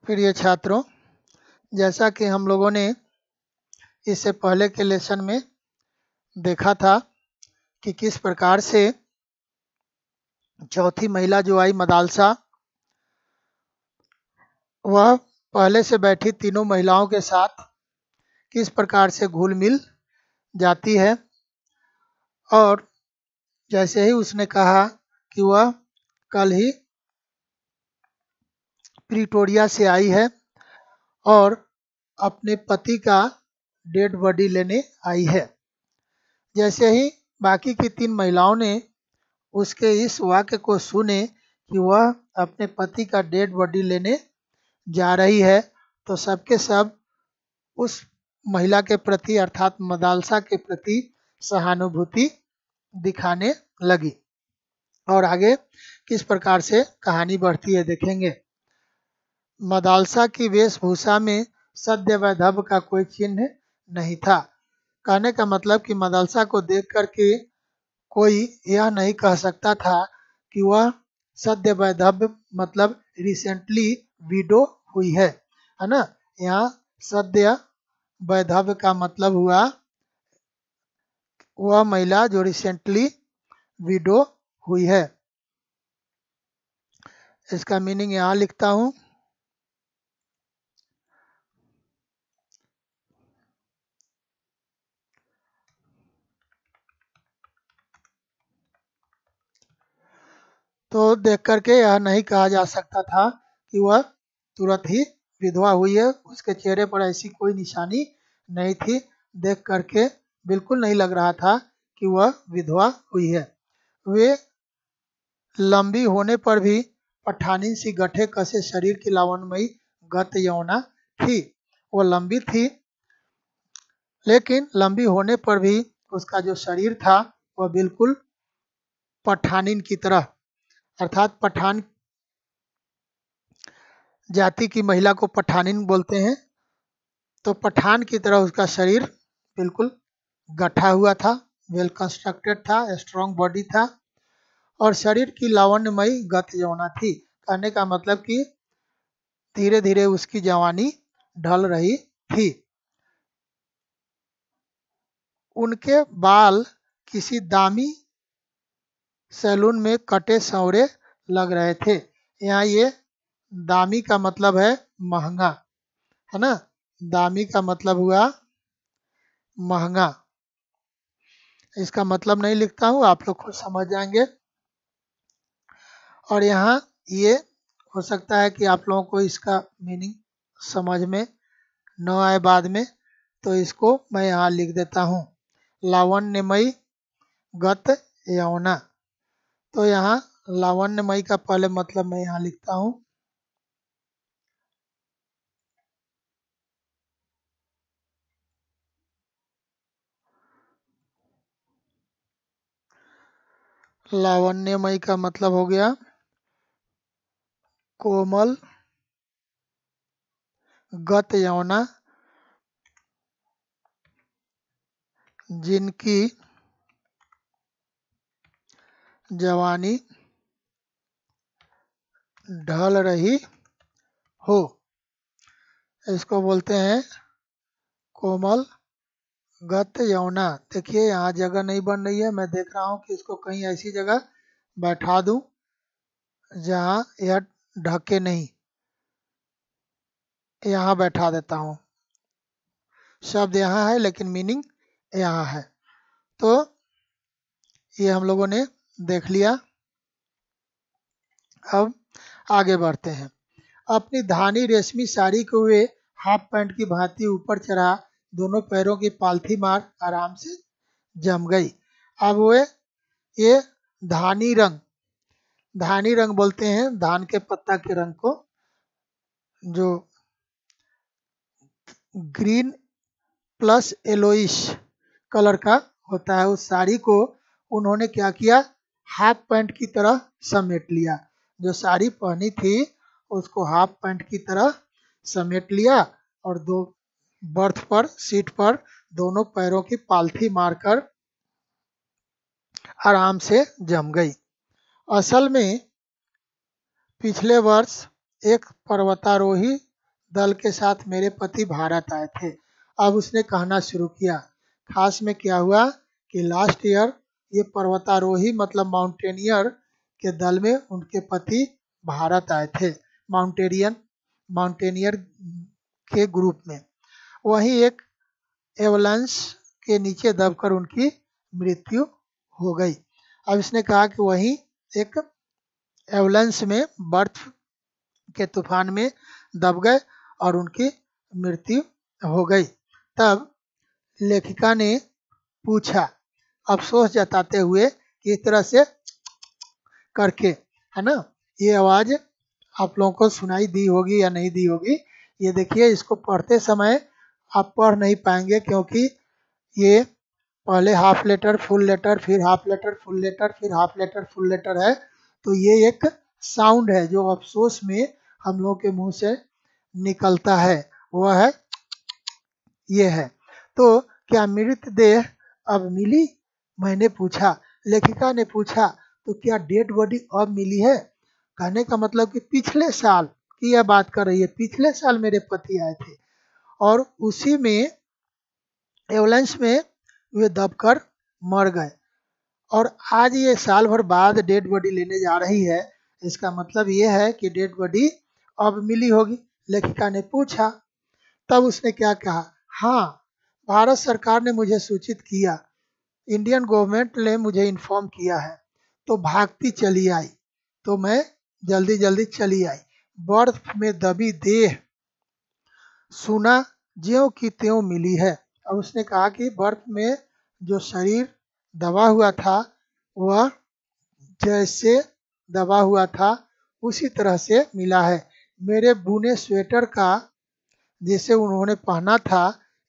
प्रिय छात्रों, जैसा कि हम लोगों ने इससे पहले के लेसन में देखा था कि किस प्रकार से चौथी महिला जो आई मदालसा, वह पहले से बैठी तीनों महिलाओं के साथ किस प्रकार से घुल मिल जाती है। और जैसे ही उसने कहा कि वह कल ही प्रिटोरिया से आई है और अपने पति का डेड बॉडी लेने आई है, जैसे ही बाकी की तीन महिलाओं ने उसके इस वाक्य को सुने कि वह अपने पति का डेड बॉडी लेने जा रही है, तो सबके सब उस महिला के प्रति अर्थात मदालसा के प्रति सहानुभूति दिखाने लगी। और आगे किस प्रकार से कहानी बढ़ती है देखेंगे। मदालसा की वेशभूषा में सद्य वैधव का कोई चिन्ह नहीं था। कहने का मतलब कि मदालसा को देख करके कोई यह नहीं कह सकता था कि वह सद्य वैधव मतलब रिसेंटली विडो हुई है ना। यहाँ सद्य वैधव का मतलब हुआ वह महिला जो रिसेंटली विडो हुई है। इसका मीनिंग यहाँ लिखता हूँ। तो देख करके यह नहीं कहा जा सकता था कि वह तुरंत ही विधवा हुई है। उसके चेहरे पर ऐसी कोई निशानी नहीं थी। देख करके बिल्कुल नहीं लग रहा था कि वह विधवा हुई है। वे लंबी होने पर भी पठानी सी गठे कसे शरीर की लावण्यमयी गत यौना थी। वो लंबी थी, लेकिन लंबी होने पर भी उसका जो शरीर था वह बिल्कुल पठानिन की तरह, अर्थात पठान जाति की महिला को पठानिन बोलते हैं, तो पठान की तरह उसका शरीर बिल्कुल गठा हुआ था, वेल कंस्ट्रक्टेड था, स्ट्रॉन्ग बॉडी था और शरीर की लावण्यमयी गत यौना थी। कहने का मतलब कि धीरे धीरे उसकी जवानी ढल रही थी। उनके बाल किसी दामी सैलून में कटे संवरे लग रहे थे। यहाँ ये दामी का मतलब है महंगा, है ना। दामी का मतलब हुआ महंगा। इसका मतलब नहीं लिखता हूँ, आप लोग खुद समझ जाएंगे। और यहाँ ये हो सकता है कि आप लोगों को इसका मीनिंग समझ में न आए बाद में, तो इसको मैं यहाँ लिख देता हूँ, लावण्यमयी गत यौना। तो यहाँ लावण्यमयी का पहले मतलब मैं यहाँ लिखता हूँ, लावण्यमयी का मतलब हो गया कोमल गत यौना, जिनकी जवानी ढल रही हो। इसको बोलते हैं कोमल गत यौना। देखिए यहाँ जगह नहीं बन रही है, मैं देख रहा हूँ कि इसको कहीं ऐसी जगह बैठा दूं जहाँ यह ढके नहीं। यहाँ बैठा देता हूँ, शब्द यहाँ है लेकिन मीनिंग यहाँ है। तो ये हम लोगों ने देख लिया। अब आगे बढ़ते हैं। अपनी धानी रेशमी साड़ी को वे हाफ पैंट की भांति ऊपर चढ़ा दोनों पैरों की पालथी मार आराम से जम गई। अब वे ये धानी रंग बोलते हैं धान के पत्ता के रंग को, जो ग्रीन प्लस येलोइश कलर का होता है। उस साड़ी को उन्होंने क्या किया, हाफ पैंट की तरह समेट लिया। जो साड़ी पहनी थी उसको हाफ पैंट की तरह समेट लिया और दो बर्थ पर सीट पर दोनों पैरों की पालथी मारकर आराम से जम गई। असल में पिछले वर्ष एक पर्वतारोही दल के साथ मेरे पति भारत आए थे। अब उसने कहना शुरू किया। खास में क्या हुआ कि लास्ट ईयर ये पर्वतारोही मतलब माउंटेनियर के दल में उनके पति भारत आए थे, माउंटेनियर के ग्रुप में। वहीं एक एवलांस के नीचे दबकर उनकी मृत्यु हो गई। अब इसने कहा कि वहीं एक एवलांस में बर्फ के तूफान में दब गए और उनकी मृत्यु हो गई। तब लेखिका ने पूछा, अफसोस जताते हुए कि इस तरह से करके, है ना, ये आवाज आप लोगों को सुनाई दी होगी या नहीं दी होगी। ये देखिए, इसको पढ़ते समय आप पढ़ नहीं पाएंगे क्योंकि ये पहले हाफ लेटर फुल लेटर, फिर हाफ लेटर फुल लेटर, फिर हाफ लेटर फुल लेटर है। तो ये एक साउंड है जो अफसोस में हम लोग के मुंह से निकलता है, वह है ये है। तो क्या मृतदेह अब मिली, मैंने पूछा। लेखिका ने पूछा, तो क्या डेड बॉडी अब मिली है? कहने का मतलब कि पिछले साल की यह बात कर रही है। पिछले साल मेरे पति आए थे और उसी में एम्बुलेंस में वे दबकर मर गए और आज ये साल भर बाद डेड बॉडी लेने जा रही है। इसका मतलब ये है कि डेड बॉडी अब मिली होगी। लेखिका ने पूछा। तब उसने क्या कहा, हाँ, भारत सरकार ने मुझे सूचित किया, इंडियन गवर्नमेंट ने मुझे इन्फॉर्म किया है, तो भागती चली आई। तो मैं जल्दी जल्दी चली आई। बर्फ में दबी देह सुना ज्यों की त्यों मिली है। अब उसने कहा कि बर्फ में जो शरीर दबा हुआ था वह जैसे दबा हुआ था उसी तरह से मिला है। मेरे बुने स्वेटर का जिसे उन्होंने पहना था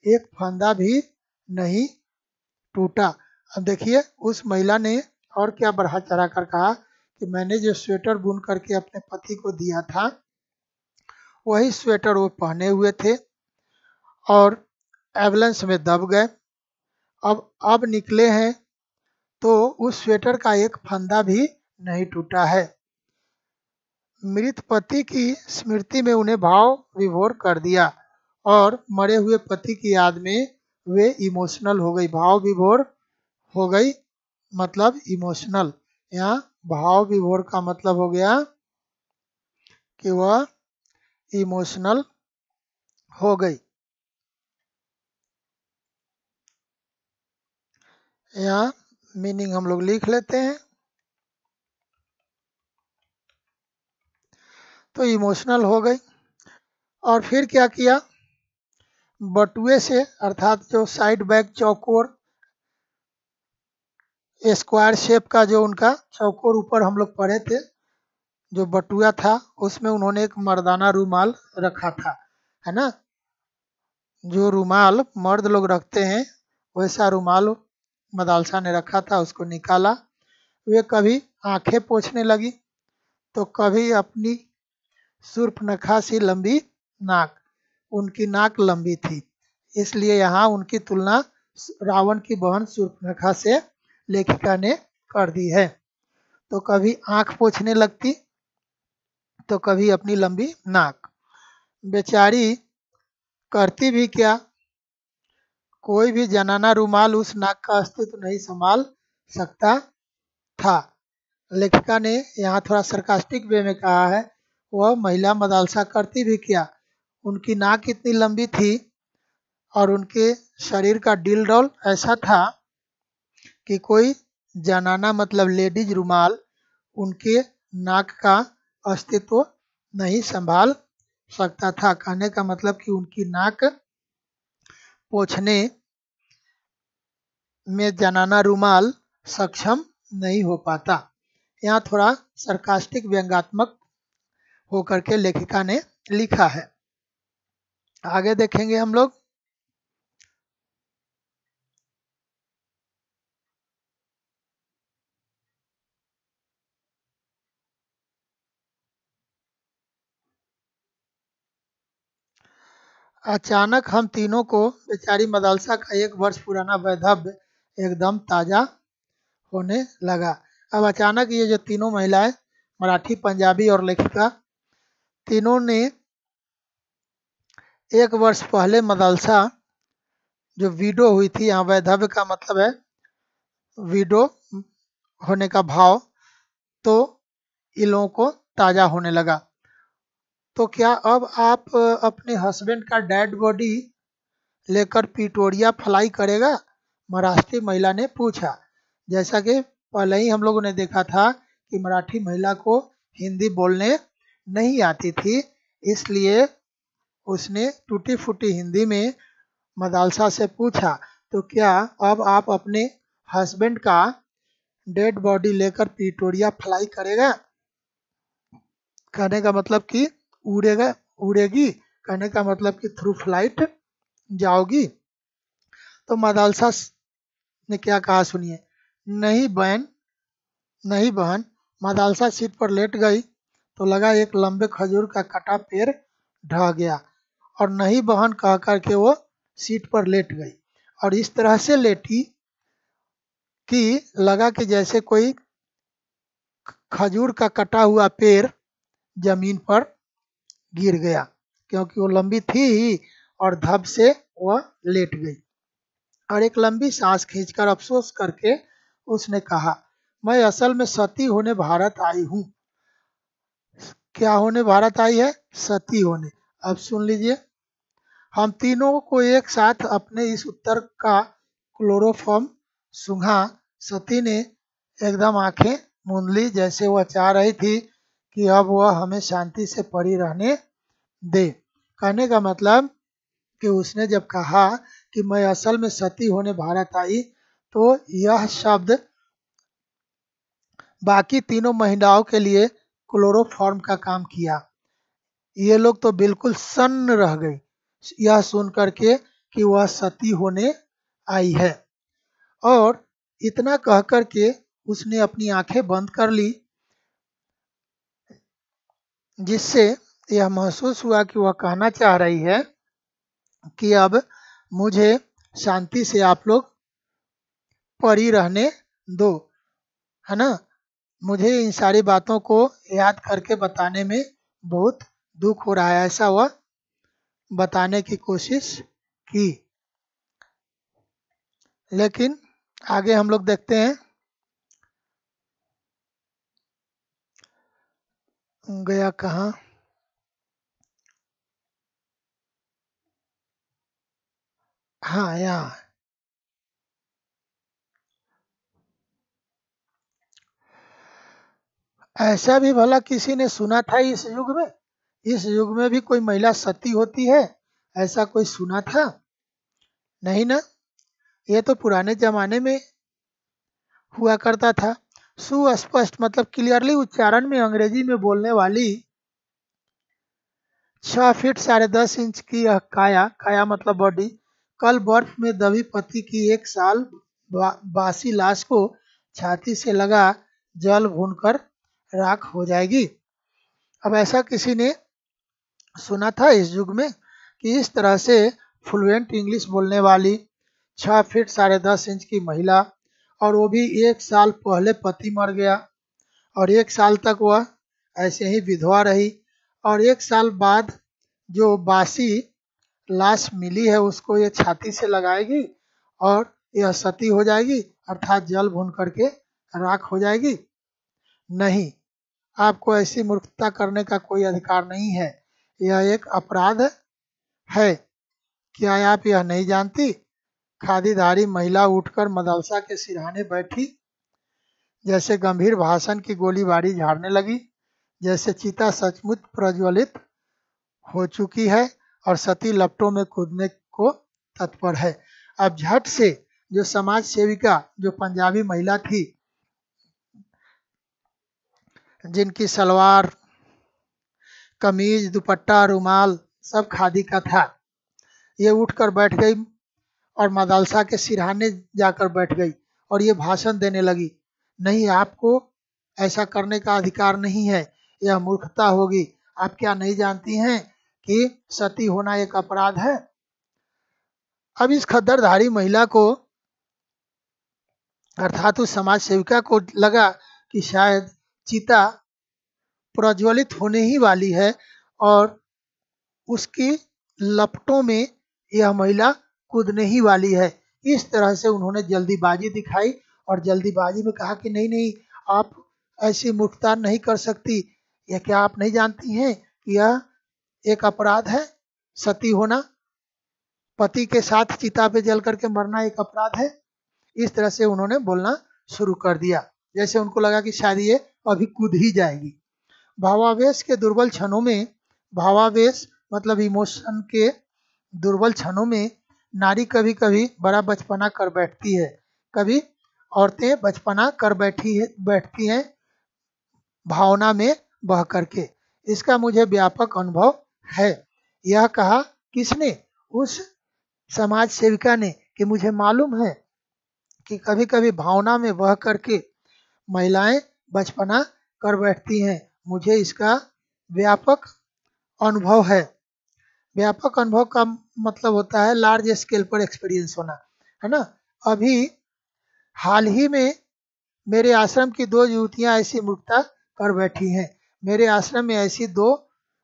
एक फंदा भी नहीं टूटा। अब देखिए, उस महिला ने और क्या बढ़ा चढ़ा कर कहा कि मैंने जो स्वेटर बुन करके अपने पति को दिया था वही स्वेटर वो पहने हुए थे और एम्बुलेंस में दब गए। अब निकले हैं तो उस स्वेटर का एक फंदा भी नहीं टूटा है। मृत पति की स्मृति में उन्हें भाव विभोर कर दिया और मरे हुए पति की याद में वे इमोशनल हो गई। भाव विभोर हो गई मतलब इमोशनल। यहाँ भाव विभोर का मतलब हो गया कि वह इमोशनल हो गई। यहाँ मीनिंग हम लोग लिख लेते हैं। तो इमोशनल हो गई। और फिर क्या किया, बटुए से अर्थात जो साइड बैक चौकोर स्क्वायर शेप का जो उनका चौकोर ऊपर हम लोग पढ़े थे जो बटुआ था उसमें उन्होंने एक मर्दाना रूमाल रखा था, है ना। जो रूमाल मर्द लोग रखते हैं वैसा रूमाल मदालसा ने रखा था, उसको निकाला। वे कभी आंखें पोंछने लगी तो कभी अपनी सुर्पनखा सी लंबी नाक। उनकी नाक लंबी थी इसलिए यहाँ उनकी तुलना रावण की बहन सुर्पनखा से लेखिका ने कर दी है। तो कभी आंख पोंछने लगती तो कभी अपनी लंबी नाक। बेचारी करती भी क्या, कोई भी जनाना रूमाल उस नाक का अस्तित्व नहीं संभाल सकता था। लेखिका ने यहाँ थोड़ा सरकास्टिक वे में कहा है, वह महिला मदालसा करती भी क्या, उनकी नाक इतनी लंबी थी और उनके शरीर का डिल डॉल ऐसा था कि कोई जनाना मतलब लेडीज रूमाल उनके नाक का अस्तित्व नहीं संभाल सकता था। कहने का मतलब कि उनकी नाक पोंछने में जनाना रूमाल सक्षम नहीं हो पाता। यहाँ थोड़ा सरकास्टिक व्यंग्यात्मक होकर के लेखिका ने लिखा है। आगे देखेंगे हम लोग। अचानक हम तीनों को बेचारी मदालसा का 1 वर्ष पुराना वैधव्य एकदम ताजा होने लगा। अब अचानक ये जो तीनों महिलाएं, मराठी, पंजाबी और लेखिका, तीनों ने 1 वर्ष पहले मदलसा जो विडो हुई थी, यहाँ वैधव्य का मतलब है विडो होने का भाव, तो इन लोगों को ताज़ा होने लगा। तो क्या अब आप अपने हस्बैंड का डेड बॉडी लेकर पिटोरिया फ्लाई करेगा? महाराष्ट्रीय महिला ने पूछा। जैसा कि पहले ही हम लोगों ने देखा था कि मराठी महिला को हिंदी बोलने नहीं आती थी, इसलिए उसने टूटी फूटी हिंदी में मदालसा से पूछा, तो क्या अब आप अपने हस्बैंड का डेड बॉडी लेकर पिटोरिया फ्लाई करेगा? कहने का मतलब कि उड़ेगा, उड़ेगी, कहने का मतलब कि थ्रू फ्लाइट जाओगी। तो मदालसा ने क्या कहा सुनिए। नहीं बहन, नहीं बहन। मदालसा सीट पर लेट गई तो लगा एक लंबे खजूर का कटा पेड़ ढह गया, और नहीं बहन कह कर के वो सीट पर लेट गई, और इस तरह से लेटी कि लगा कि जैसे कोई खजूर का कटा हुआ पेड़ जमीन पर गिर गया, क्योंकि वो लंबी थी ही और धब से वह लेट गई। और एक लंबी सांस खींचकर अफसोस करके उसने कहा, मैं असल में सती होने भारत आई हूँ। क्या होने भारत आई है? सती होने। अब सुन लीजिए, हम तीनों को एक साथ अपने इस उत्तर का क्लोरोफॉर्म सूंघा। सती ने एकदम आंखें मूंद ली, जैसे वह चाह रही थी कि अब वह हमें शांति से पड़ी रहने दे। कहने का मतलब कि उसने जब कहा कि मैं असल में सती होने भारत आई, तो यह शब्द बाकी तीनों महिलाओं के लिए क्लोरोफॉर्म का काम किया। ये लोग तो बिल्कुल सन्न रह गई यह सुन करके कि वह सती होने आई है, और इतना कह करके उसने अपनी आंखें बंद कर ली, जिससे यह महसूस हुआ कि वह कहना चाह रही है कि अब मुझे शांति से आप लोग पड़ी रहने दो, है ना। मुझे इन सारी बातों को याद करके बताने में बहुत दुख हो रहा है, ऐसा वह बताने की कोशिश की। लेकिन आगे हम लोग देखते हैं, गया कहाँ, हाँ यहाँ। ऐसा भी भला किसी ने सुना था इस युग में? इस युग में भी कोई महिला सती होती है, ऐसा कोई सुना था? नहीं ना। ये तो पुराने जमाने में हुआ करता था। सुस्पष्ट मतलब क्लियरली उच्चारण में अंग्रेजी में बोलने वाली 6 फीट 10.5 इंच की यह काया, काया मतलब बॉडी, कल बर्फ में दबी पति की 1 साल बासी लाश को छाती से लगा जल भूनकर राख हो जाएगी। अब ऐसा किसी ने सुना था इस युग में कि इस तरह से फ्लुएंट इंग्लिश बोलने वाली 6 फीट 10.5 इंच की महिला, और वो भी 1 साल पहले पति मर गया, और 1 साल तक वह ऐसे ही विधवा रही, और 1 साल बाद जो बासी लाश मिली है उसको ये छाती से लगाएगी और यह सती हो जाएगी, अर्थात जल भून करके राख हो जाएगी? नहीं, आपको ऐसी मूर्खता करने का कोई अधिकार नहीं है, यह एक अपराध है। क्या आप यह नहीं जानती? खादीधारी महिला उठकर मदरसा के सिरहाने बैठी, जैसे गंभीर भाषण की गोलीबारी झाड़ने लगी, जैसे चिता सचमुच प्रज्वलित हो चुकी है और सती लपटों में कूदने को तत्पर है। अब झट से जो समाज सेविका, जो पंजाबी महिला थी, जिनकी सलवार, कमीज, दुपट्टा, रुमाल सब खादी का था, ये उठकर बैठ गई और मदरसा के सिरहाने जाकर बैठ गई और ये भाषण देने लगी, नहीं, आपको ऐसा करने का अधिकार नहीं है, यह मूर्खता होगी। आप क्या नहीं जानती हैं कि सती होना एक अपराध है? अब इस खद्दरधारी महिला को, अर्थात उस समाज सेविका को लगा कि शायद चिता प्रज्वलित होने ही वाली है और उसकी लपटों में यह महिला कूदने ही वाली है। इस तरह से उन्होंने जल्दीबाजी दिखाई और जल्दीबाजी में कहा कि नहीं नहीं, आप ऐसी मूर्खता नहीं कर सकती। यह क्या आप नहीं जानती हैं कि यह एक अपराध है? सती होना, पति के साथ चिता पे जल करके मरना एक अपराध है। इस तरह से उन्होंने बोलना शुरू कर दिया, जैसे उनको लगा कि शायद ये अभी कूद ही जाएगी। भावावेश के दुर्बल क्षणों में, भावावेश मतलब इमोशन के दुर्बल क्षणों में नारी कभी कभी बड़ा बचपना कर बैठती है। कभी औरतें बचपना कर बैठती हैं भावना में बह करके। इसका मुझे व्यापक अनुभव है। यह कहा किसने? उस समाज सेविका ने कि मुझे मालूम है कि कभी कभी भावना में बह करके महिलाएं बचपना कर बैठती हैं। मुझे इसका व्यापक अनुभव है। व्यापक अनुभव का मतलब होता है लार्ज स्केल पर एक्सपीरियंस होना, है ना। अभी हाल ही में मेरे आश्रम की 2 युवतियां ऐसी मूर्खता कर बैठी हैं। मेरे आश्रम में ऐसी 2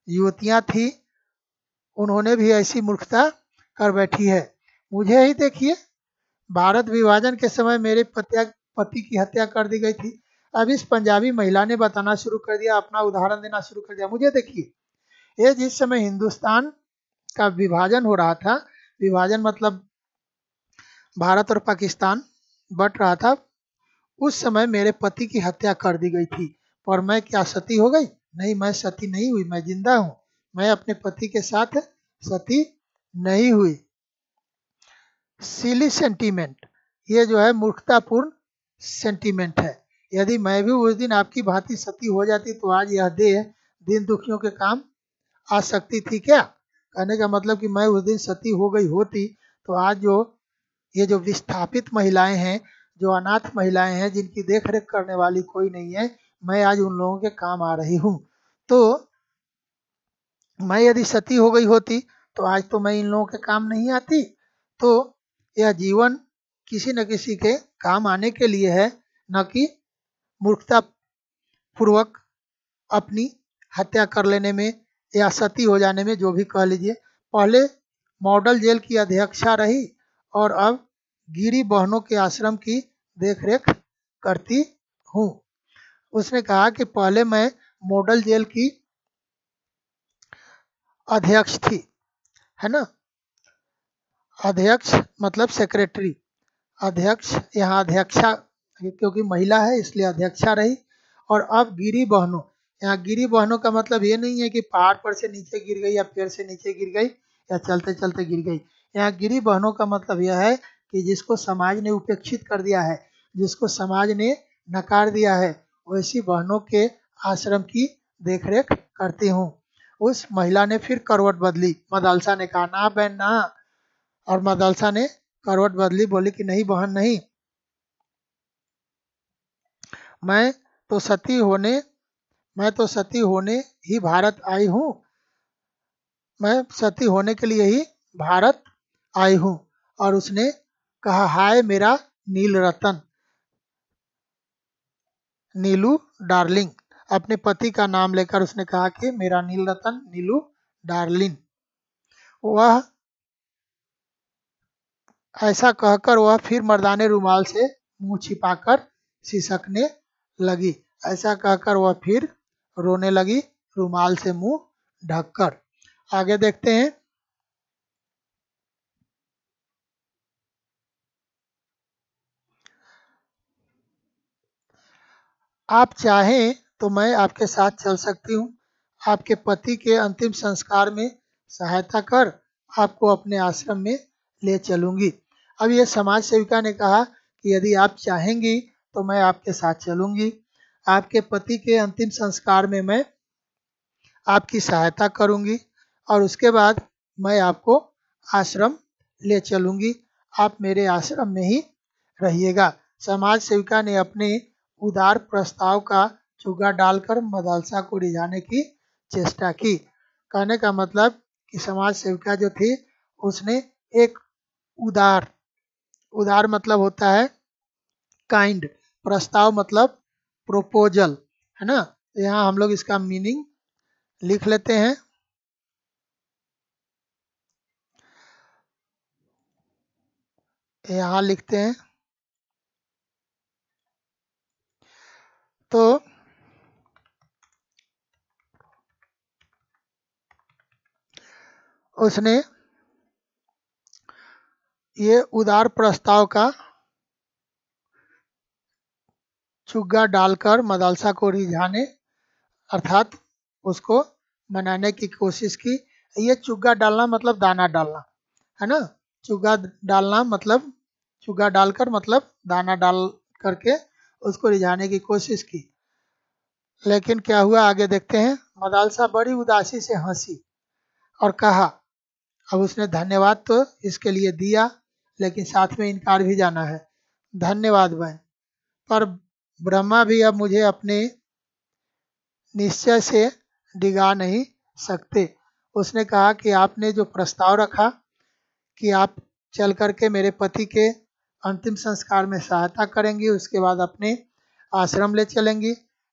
युवतियां थी, उन्होंने भी ऐसी मूर्खता कर बैठी है। मुझे ही देखिए, भारत विभाजन के समय मेरे पति की हत्या कर दी गई थी। अब इस पंजाबी महिला ने बताना शुरू कर दिया, अपना उदाहरण देना शुरू कर दिया। मुझे देखिए, ये जिस समय हिंदुस्तान का विभाजन हो रहा था, विभाजन मतलब भारत और पाकिस्तान बट रहा था, उस समय मेरे पति की हत्या कर दी गई थी। पर मैं क्या सती हो गई? नहीं, मैं सती नहीं हुई, मैं जिंदा हूँ। मैं अपने पति के साथ सती नहीं हुई। सिली सेंटीमेंट, ये जो है मूर्खतापूर्ण सेंटीमेंट है। यदि मैं भी उस दिन आपकी भांति सती हो जाती तो आज यह देह दीन दुखियों के काम आ सकती थी क्या? कहने का मतलब कि मैं उस दिन सती हो गई होती तो आज जो ये जो विस्थापित महिलाएं हैं, जो अनाथ महिलाएं हैं, जिनकी देख रेख करने वाली कोई नहीं है, मैं आज उन लोगों के काम आ रही हूँ। तो मैं यदि सती हो गई होती तो आज तो मैं इन लोगों के काम नहीं आती। तो यह जीवन किसी न किसी के काम आने के लिए है, न कि मूर्खता पूर्वक अपनी हत्या कर लेने में या सती हो जाने में, जो भी कह लीजिए। पहले मॉडल जेल की अध्यक्षा रही और अब गिरी बहनों के आश्रम की देखरेख करती हूँ। उसने कहा कि पहले मैं मॉडल जेल की अध्यक्ष थी, है ना। अध्यक्ष मतलब सेक्रेटरी, अध्यक्ष यहाँ अध्यक्षा, क्योंकि महिला है इसलिए अध्यक्षा रही। और अब गिरी बहनों, यहाँ गिरी बहनों का मतलब ये नहीं है कि पहाड़ पर से नीचे गिर गई या पेड़ से नीचे गिर गई या चलते चलते गिर गई। यहाँ गिरी बहनों का मतलब यह है कि जिसको समाज ने उपेक्षित कर दिया है, जिसको समाज ने नकार दिया है, वैसी बहनों के आश्रम की देखरेख करती हूँ। उस महिला ने फिर करवट बदली। मदलसा ने कहा ना बहन ना, और मदलसा ने करवट बदली, बोली कि नहीं बहन नहीं, मैं तो सती होने ही भारत आई हूँ। मैं सती होने के लिए ही भारत आई हूँ। और उसने कहा हाय मेरा नील रतन, नीलू डार्लिंग। अपने पति का नाम लेकर उसने कहा कि मेरा नील रतन, नीलू डार्लिंग। वह ऐसा कहकर वह फिर मर्दाने रुमाल से मुंह छिपाकर सिसकने लगी। ऐसा कहकर वह फिर रोने लगी, रुमाल से मुंह ढककर। आगे देखते हैं। आप चाहें तो मैं आपके साथ चल सकती हूँ। आपके पति के अंतिम संस्कार में सहायता कर आपको अपने आश्रम में ले चलूंगी। अब ये समाज सेविका ने कहा कि यदि आप चाहेंगी तो मैं आपके साथ चलूंगी। आपके पति के अंतिम संस्कार में मैं आपकी सहायता करूंगी और उसके बाद मैं आपको आश्रम ले चलूंगी। आप मेरे आश्रम में ही रहिएगा। समाज सेविका ने अपने उदार प्रस्ताव का चुगा डालकर मदलसा को रिझाने की चेष्टा की। कहने का मतलब कि समाज सेविका जो थी उसने एक उदार, उदार मतलब होता है काइंड, प्रस्ताव मतलब प्रोपोजल, है ना। यहाँ हम लोग इसका मीनिंग लिख लेते हैं। यहाँ लिखते हैं। तो उसने ये उदार प्रस्ताव का चुग्गा डालकर मदालसा को रिझाने अर्थात उसको मनाने की कोशिश की। ये चुग्गा डालना मतलब दाना डालना है ना। चुग्गा डालना मतलब चुग्गा डालकर मतलब दाना डाल करके उसको रिझाने की कोशिश की। लेकिन क्या हुआ आगे देखते हैं। मदालसा बड़ी उदासी से हंसी और कहा, अब उसने धन्यवाद तो इसके लिए दिया लेकिन साथ में इनकार भी जाना है। धन्यवाद भाई, पर ब्रह्मा भी अब मुझे अपने निश्चय से डिगा नहीं सकते। उसने कहा कि आपने जो प्रस्ताव रखा कि आप चल करके मेरे पति के अंतिम संस्कार में सहायता करेंगी, उसके बाद अपने आश्रम ले चलेंगी,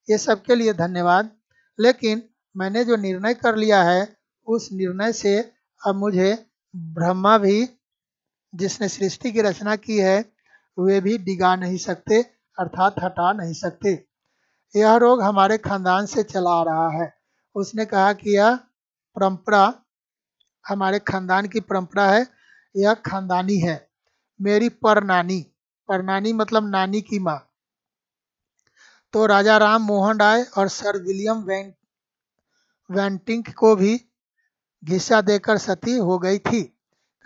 ये सब के लिए धन्यवाद। लेकिन मैंने जो निर्णय कर लिया है उस निर्णय से अब मुझे ब्रह्मा भी जिसने सृष्टि की रचना की है वे भी डिगा नहीं सकते अर्थात हटा नहीं सकते। यह रोग हमारे खानदान से चला आ रहा है। उसने कहा कि यह परंपरा हमारे खानदान की परंपरा है, यह खानदानी है। मेरी परनानी, परनानी मतलब नानी की माँ, तो राजा राम मोहन राय और सर विलियम वेंटिंक को भी घिसा देकर सती हो गई थी।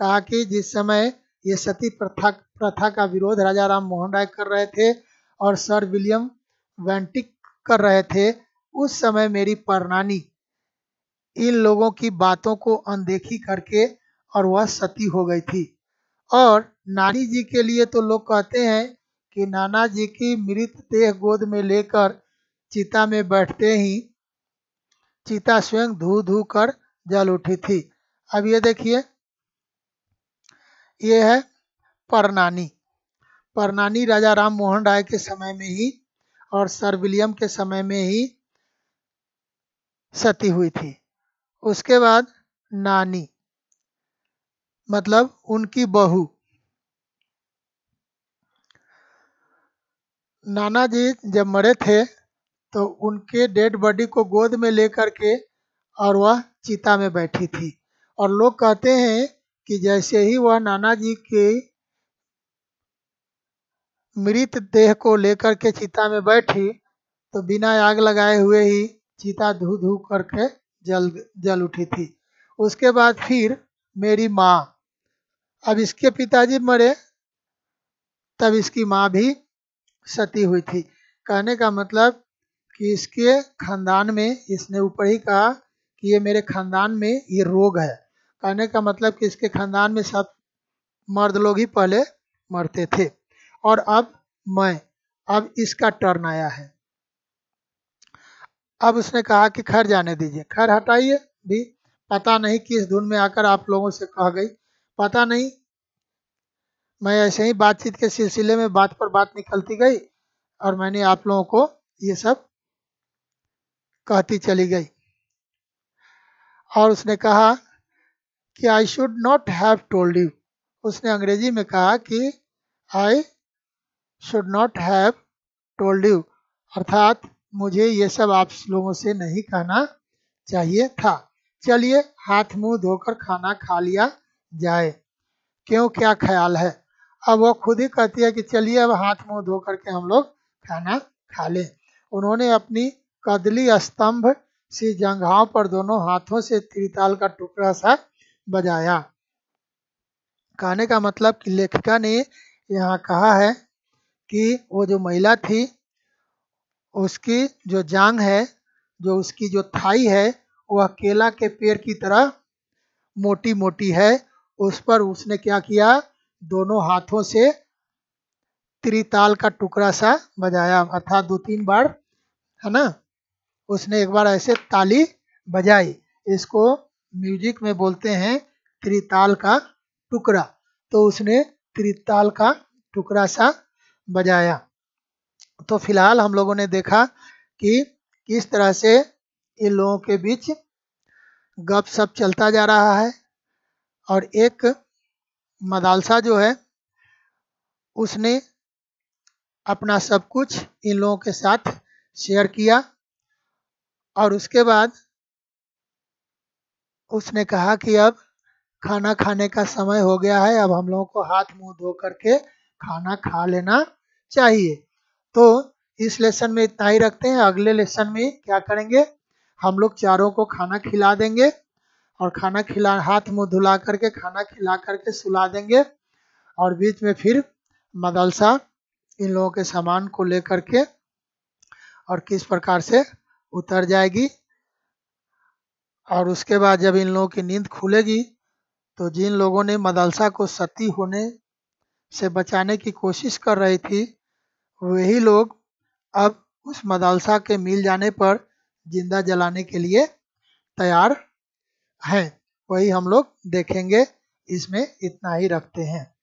कहा कि जिस समय ये सती प्रथा का विरोध राजा राम मोहन राय कर रहे थे और सर विलियम वेंटिक कर रहे थे, उस समय मेरी परनानी इन लोगों की बातों को अनदेखी करके और वह सती हो गई थी। और नानी जी के लिए तो लोग कहते हैं कि नाना जी की मृत देह गोद में लेकर चिता में बैठते ही चिता स्वयं धू धू कर जल उठी थी। अब ये देखिए, ये है परनानी। परनानी राजा राम मोहन राय के समय में ही और सर विलियम के समय में ही सती हुई थी। उसके बाद नानी मतलब उनकी बहू। नाना जी जब मरे थे तो उनके डेड बॉडी को गोद में लेकर के और वह चिता में बैठी थी। और लोग कहते हैं कि जैसे ही वह नाना जी के मृत देह को लेकर के चिता में बैठी तो बिना आग लगाए हुए ही चिता धू धू करके जल उठी थी। उसके बाद फिर मेरी माँ, अब इसके पिताजी मरे तब इसकी माँ भी सती हुई थी। कहने का मतलब कि इसके खानदान में, इसने ऊपर ही कहा कि ये मेरे खानदान में ये रोग है। कहने का मतलब कि इसके खानदान में सब मर्द लोग ही पहले मरते थे और अब इसका टर्न आया है। अब उसने कहा कि खैर जाने दीजिए, खैर हटाइए भी। पता नहीं किस धुन में आकर आप लोगों से कह गई, पता नहीं। मैं ऐसे ही बातचीत के सिलसिले में बात पर बात निकलती गई और मैंने आप लोगों को ये सब कहती चली गई। और उसने कहा कि I should not have told you. उसने अंग्रेजी में कहा कि I should not have told you, अर्थात मुझे ये सब आप लोगों से नहीं कहना चाहिए था। चलिए हाथ मुंह धोकर खाना खा लिया जाए, क्यों क्या ख्याल है। अब वो खुद ही कहती है कि चलिए अब हाथ मुंह धो करके हम लोग खाना खा लें। उन्होंने अपनी कदली स्तंभ सी जंघाओं पर दोनों हाथों से त्रिताल का टुकड़ा सा बजाया। कहने का मतलब कि लेखिका ने यहाँ कहा है कि वो जो महिला थी उसकी जो जांघ है, जो उसकी जो थाई है, वह केला के पेड़ की तरह मोटी मोटी है। उस पर उसने क्या किया, दोनों हाथों से त्रिताल का टुकड़ा सा बजाया, अर्थात 2-3 बार, है ना। उसने एक बार ऐसे ताली बजाई, इसको म्यूजिक में बोलते हैं त्रिताल का टुकड़ा। तो उसने त्रिताल का टुकड़ा सा बजाया। तो फिलहाल हम लोगों ने देखा कि किस तरह से इन लोगों के बीच गपशप चलता जा रहा है। और एक मदालसा जो है उसने अपना सब कुछ इन लोगों के साथ शेयर किया और उसके बाद उसने कहा कि अब खाना खाने का समय हो गया है, अब हम लोगों को हाथ मुंह धो करके खाना खा लेना चाहिए। तो इस लेसन में इतना ही रखते हैं। अगले लेसन में क्या करेंगे, हम लोग चारों को खाना खिला देंगे और खाना खिला हाथ मुंह धुला करके खाना खिला करके सुला देंगे और बीच में फिर मदरसा इन लोगों के सामान को लेकर के और किस प्रकार से उतर जाएगी। और उसके बाद जब इन लोगों की नींद खुलेगी तो जिन लोगों ने मदरसा को सती होने से बचाने की कोशिश कर रही थी वही लोग अब उस मदरसा के मिल जाने पर जिंदा जलाने के लिए तैयार हैं। वही हम लोग देखेंगे। इसमें इतना ही रखते हैं।